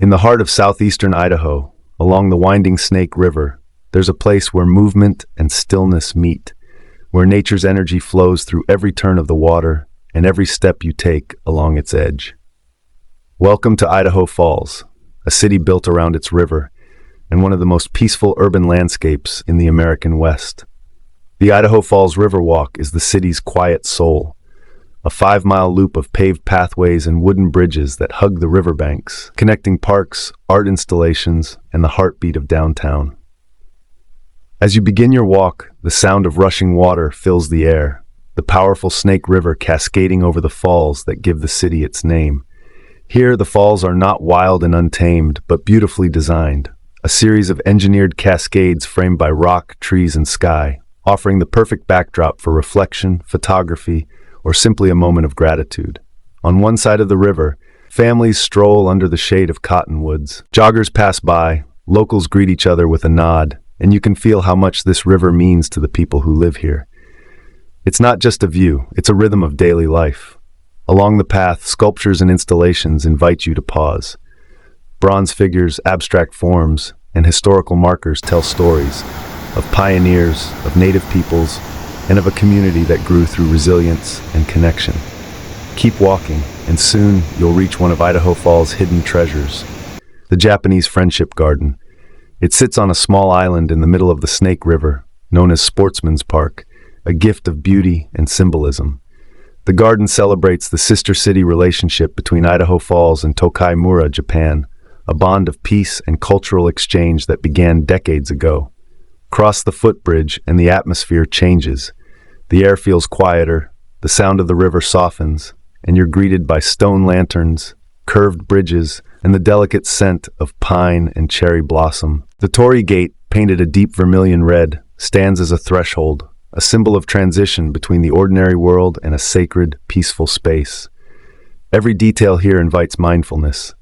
In the heart of southeastern Idaho, along the winding Snake River, there's a place where movement and stillness meet, where nature's energy flows through every turn of the water and every step you take along its edge. Welcome to Idaho Falls, a city built around its river, and one of the most peaceful urban landscapes in the American West. The Idaho Falls Riverwalk is the city's quiet soul, a 5-mile loop of paved pathways and wooden bridges that hug the riverbanks, connecting parks, art installations, and the heartbeat of downtown. As you begin your walk, the sound of rushing water fills the air, the powerful Snake River cascading over the falls that give the city its name. Here, the falls are not wild and untamed, but beautifully designed, a series of engineered cascades framed by rock, trees, and sky, offering the perfect backdrop for reflection, photography, or simply a moment of gratitude. On one side of the river, families stroll under the shade of cottonwoods. Joggers pass by, locals greet each other with a nod, and you can feel how much this river means to the people who live here. It's not just a view, it's a rhythm of daily life. Along the path, sculptures and installations invite you to pause. Bronze figures, abstract forms, and historical markers tell stories of pioneers, of native peoples, and of a community that grew through resilience and connection. Keep walking, and soon you'll reach one of Idaho Falls' hidden treasures, the Japanese Friendship Garden. It sits on a small island in the middle of the Snake River, known as Sportsman's Park, a gift of beauty and symbolism. The garden celebrates the sister city relationship between Idaho Falls and Tokai-Mura, Japan, a bond of peace and cultural exchange that began decades ago. Cross the footbridge and the atmosphere changes. The air feels quieter, the sound of the river softens, and you're greeted by stone lanterns, curved bridges, and the delicate scent of pine and cherry blossom. The torii gate, painted a deep vermilion red, stands as a threshold, a symbol of transition between the ordinary world and a sacred, peaceful space. Every detail here invites mindfulness.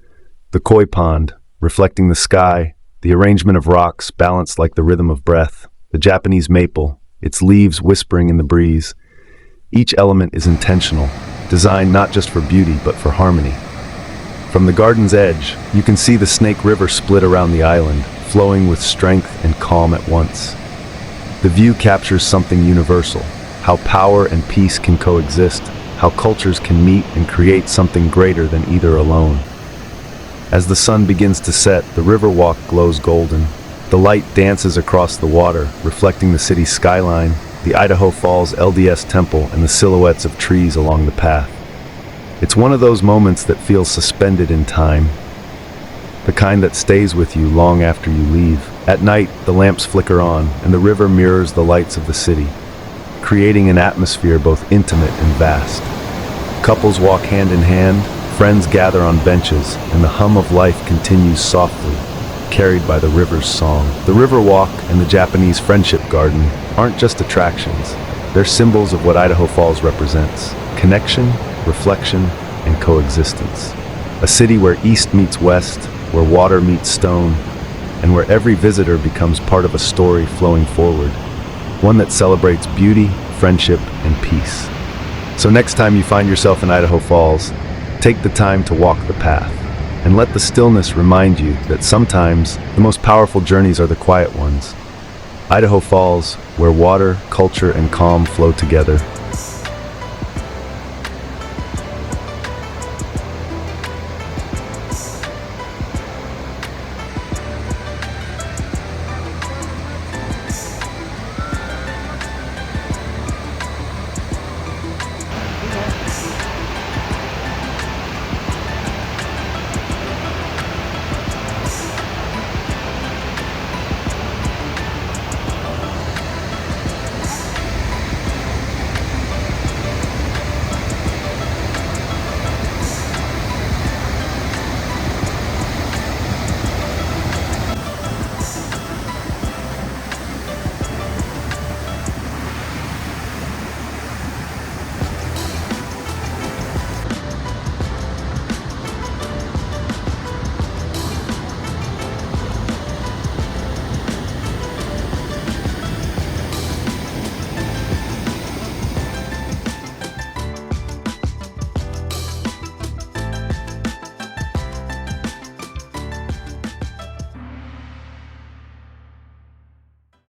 The koi pond, reflecting the sky, the arrangement of rocks balanced like the rhythm of breath, the Japanese maple, its leaves whispering in the breeze. Each element is intentional, designed not just for beauty but for harmony. From the garden's edge, you can see the Snake River split around the island, flowing with strength and calm at once. The view captures something universal, how power and peace can coexist, how cultures can meet and create something greater than either alone. As the sun begins to set, the Riverwalk glows golden. The light dances across the water, reflecting the city's skyline, the Idaho Falls LDS Temple, and the silhouettes of trees along the path. It's one of those moments that feels suspended in time, the kind that stays with you long after you leave. At night, the lamps flicker on, and the river mirrors the lights of the city, creating an atmosphere both intimate and vast. Couples walk hand in hand, friends gather on benches, and the hum of life continues softly, carried by the river's song. The Riverwalk and the Japanese Friendship Garden aren't just attractions, they're symbols of what Idaho Falls represents: connection, reflection, and coexistence. A city where east meets west, where water meets stone, and where every visitor becomes part of a story flowing forward, one that celebrates beauty, friendship, and peace. So next time you find yourself in Idaho Falls, take the time to walk the path, and let the stillness remind you that sometimes the most powerful journeys are the quiet ones. Idaho Falls, where water, culture, and calm flow together.